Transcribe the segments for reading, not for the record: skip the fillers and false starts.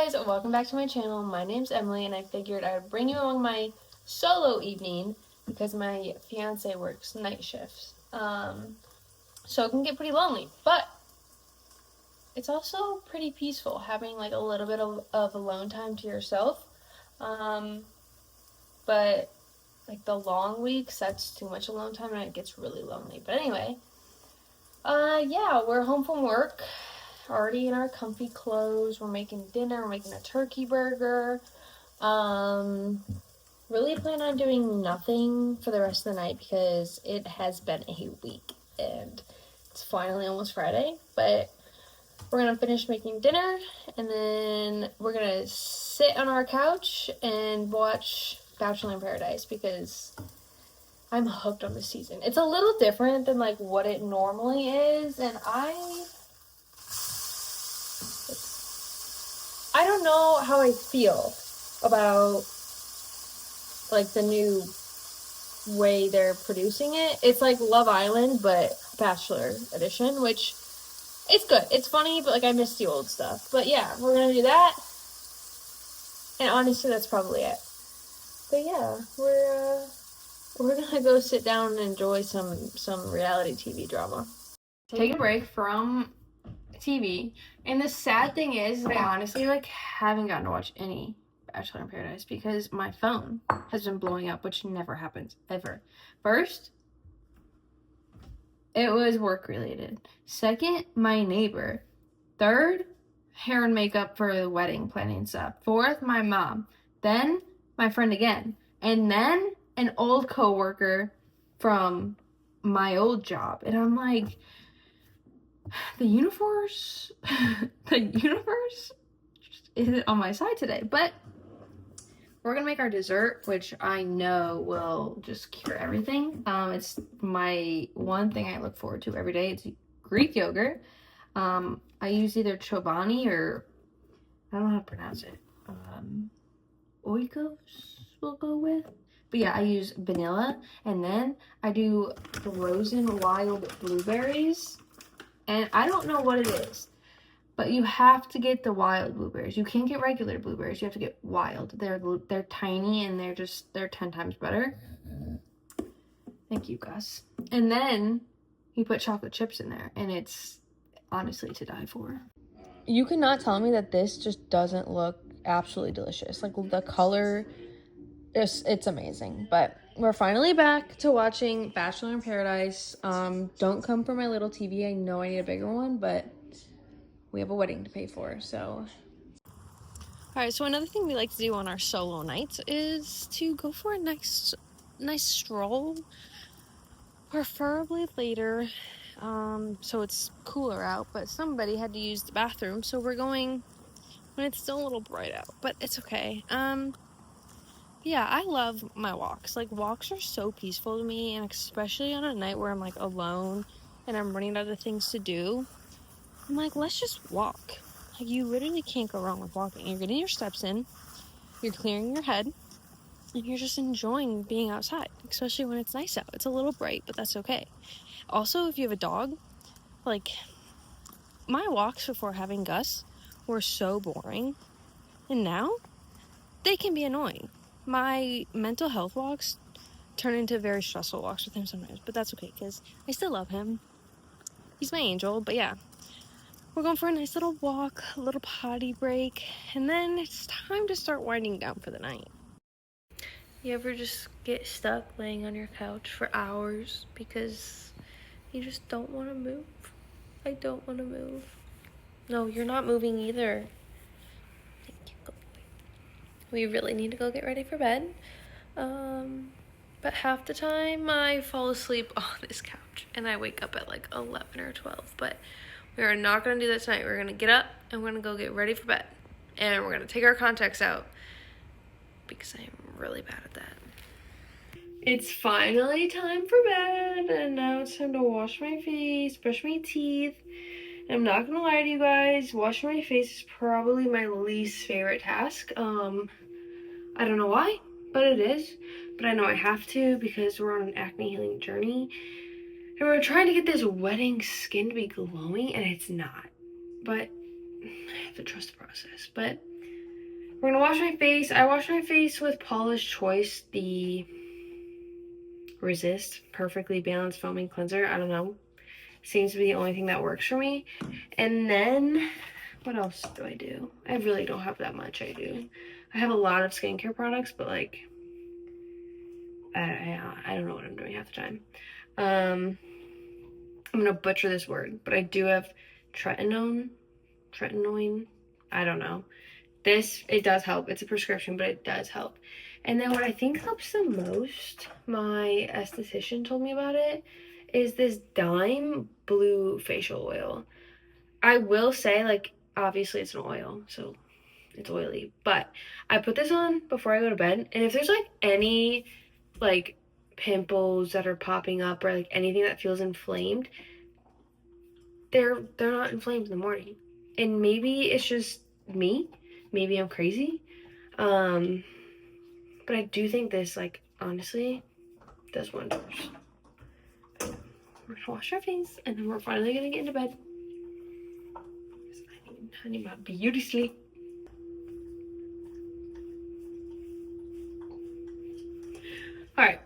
guys, welcome back to my channel. My name's Emily and I figured I would bring you along my solo evening because my fiance works night shifts. So it can get pretty lonely, but it's also pretty peaceful having like a little bit of alone time to yourself. But like the long weeks, that's too much alone time and it gets really lonely. But anyway, yeah, we're home from work, already in our comfy clothes. We're making dinner. We're making a turkey burger. Really plan on doing nothing for the rest of the night because it has been a week and it's finally almost Friday. But we're gonna finish making dinner and then we're gonna sit on our couch and watch Bachelor in Paradise because I'm hooked on this season. It's a little different than like what it normally is, and I don't know how I feel about like the new way they're producing it. It's like Love Island but Bachelor edition, which it's good. It's funny, but like I miss the old stuff. But yeah, we're gonna do that. And honestly, that's probably it. But yeah, we're gonna go sit down and enjoy some reality TV drama. Take a break from TV. And the sad thing is, I honestly like haven't gotten to watch any Bachelor in Paradise because my phone has been blowing up, which never happens ever. First, it was work related. Second, my neighbor. Third, hair and makeup for the wedding planning stuff. Fourth, my mom. Then my friend again. And then an old coworker from my old job. And I'm like, the universe isn't on my side today. But we're gonna make our dessert, which I know will just cure everything. It's my one thing I look forward to every day. It's Greek yogurt. I use either Chobani or I don't know how to pronounce it. Oikos we'll go with. But yeah, I use vanilla, and then I do frozen wild blueberries. And I don't know what it is, but you have to get the wild blueberries. You can't get regular blueberries. You have to get wild. They're tiny and they're 10 times better. Thank you, Gus. And then you put chocolate chips in there, and it's honestly to die for. You cannot tell me that this just doesn't look absolutely delicious. Like the color, it's amazing. But we're finally back to watching Bachelor in Paradise. Don't come for my little TV. I know I need a bigger one, but we have a wedding to pay for, so. All right, so another thing we like to do on our solo nights is to go for a nice stroll, preferably later, so it's cooler out, but somebody had to use the bathroom, so we're going when it's still a little bright out, but it's okay. Yeah, I love my walks. Like, walks are so peaceful to me, and especially on a night where I'm like alone and I'm running out of things to do, I'm like, let's just walk. Like, you literally can't go wrong with walking. You're getting your steps in, you're clearing your head, and you're just enjoying being outside, especially when it's nice out. It's a little bright, but that's okay. Also, if you have a dog, like, my walks before having Gus were so boring, and now they can be annoying. My mental health walks turn into very stressful walks with him sometimes, but that's okay because I still love him. He's my angel. But yeah, we're going for a nice little walk, a little potty break, and then it's time to start winding down for the night. You ever just get stuck laying on your couch for hours because you just don't want to move? I don't want to move. No, you're not moving either. Thank you. Go away. We really need to go get ready for bed. But half the time I fall asleep on this couch and I wake up at like 11 or 12. But we are not going to do that tonight. We're going to get up and we're going to go get ready for bed. And we're going to take our contacts out because I am really bad at that. It's finally time for bed, and now it's time to wash my face, brush my teeth. And I'm not going to lie to you guys, washing my face is probably my least favorite task. I don't know why, but it is. But I know I have to because we're on an acne healing journey. And we're trying to get this wedding skin to be glowing, and it's not. But I have to trust the process. But We're gonna wash my face. I wash my face with Paula's Choice, the Resist Perfectly Balanced Foaming Cleanser. I don't know. Seems to be the only thing that works for me. And then, what else do I do? I really don't have that much I do. I have a lot of skincare products, but like, I don't know what I'm doing half the time. I'm gonna butcher this word, but I do have tretinoin. I don't know. It does help. It's a prescription, but it does help. And then what I think helps the most, my esthetician told me about it, is this Dime Blue facial oil. I will say, like, obviously it's an oil, so it's oily, but I put this on before I go to bed, and if there's like any like pimples that are popping up or like anything that feels inflamed, they're not inflamed in the morning. And maybe it's just me, maybe I'm crazy, but I do think this, like, honestly does wonders. We're gonna wash our face and then we're finally gonna get into bed. I need my beauty sleep. All right,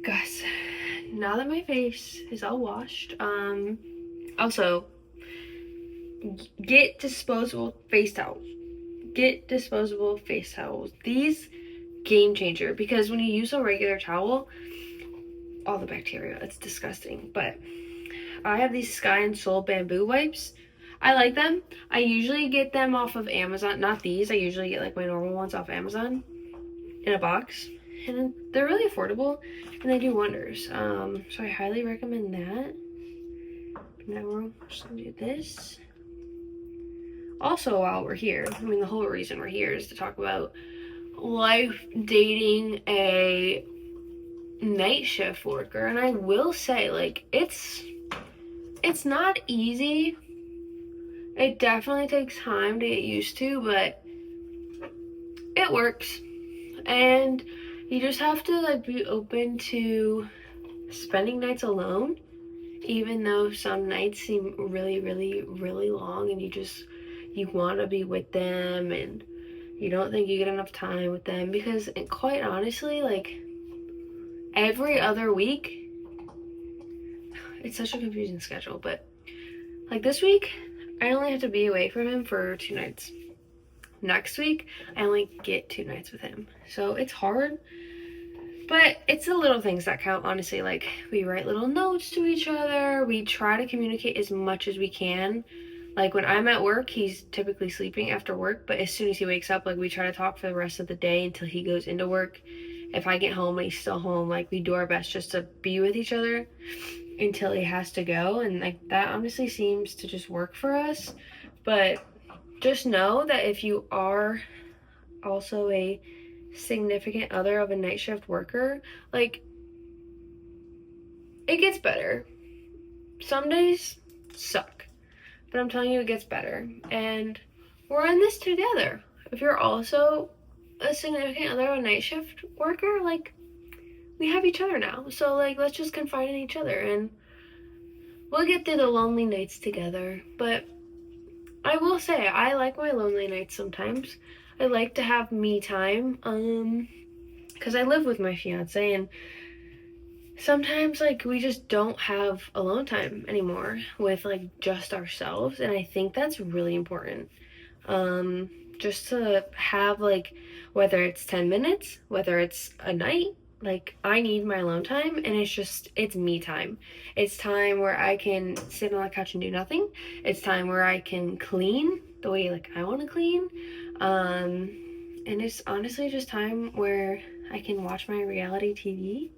guys, now that my face is all washed, also get disposable face towels. Get disposable face towels. These, game changer, because when you use a regular towel, all the bacteria, it's disgusting. But I have these Sky and Soul bamboo wipes. I like them. I usually get them off of Amazon. Not these. I usually get like my normal ones off Amazon in a box. And they're really affordable and they do wonders. So I highly recommend that. Now we're just gonna do this. Also, while we're here, I mean, the whole reason we're here is to talk about life dating a night shift worker. And I will say, like, it's not easy. It definitely takes time to get used to, but it works. And you just have to, like, be open to spending nights alone, even though some nights seem really, really, really long and you want to be with them and you don't think you get enough time with them, because quite honestly, like, every other week, it's such a confusing schedule, but like this week, I only have to be away from him for 2 nights. Next week, I only get 2 nights with him. So it's hard, but it's the little things that count, honestly. Like, we write little notes to each other. We try to communicate as much as we can. Like, when I'm at work, he's typically sleeping after work, but as soon as he wakes up, like, we try to talk for the rest of the day until he goes into work. If I get home and he's still home, like, we do our best just to be with each other until he has to go. And like, that honestly seems to just work for us. But just know that if you are also a significant other of a night shift worker, like, it gets better. Some days suck, but I'm telling you, it gets better. And we're in this together. If you're also a significant other of a night shift worker, like, we have each other now. So, like, let's just confide in each other and we'll get through the lonely nights together. But I will say, I like my lonely nights sometimes. I like to have me time, because I live with my fiance, and sometimes, like, we just don't have alone time anymore with, like, just ourselves, and I think that's really important. Just to have, like, whether it's 10 minutes, whether it's a night, like, I need my alone time, and it's me time. It's time where I can sit on the couch and do nothing. It's time where I can clean the way, like, I want to clean. And it's honestly just time where I can watch my reality TV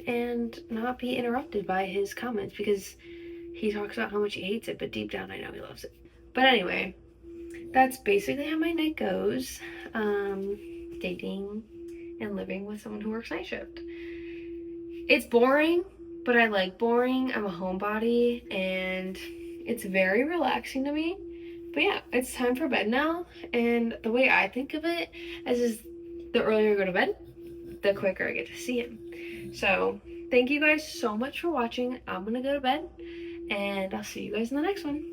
and not be interrupted by his comments, because he talks about how much he hates it, but deep down I know he loves it. But anyway, that's basically how my night goes. Dating and living with someone who works night shift. It's boring, but I like boring. I'm a homebody, and it's very relaxing to me. But yeah, it's time for bed now, and the way I think of it is the earlier I go to bed, the quicker I get to see him. So thank you guys so much for watching. I'm gonna go to bed, and I'll see you guys in the next one.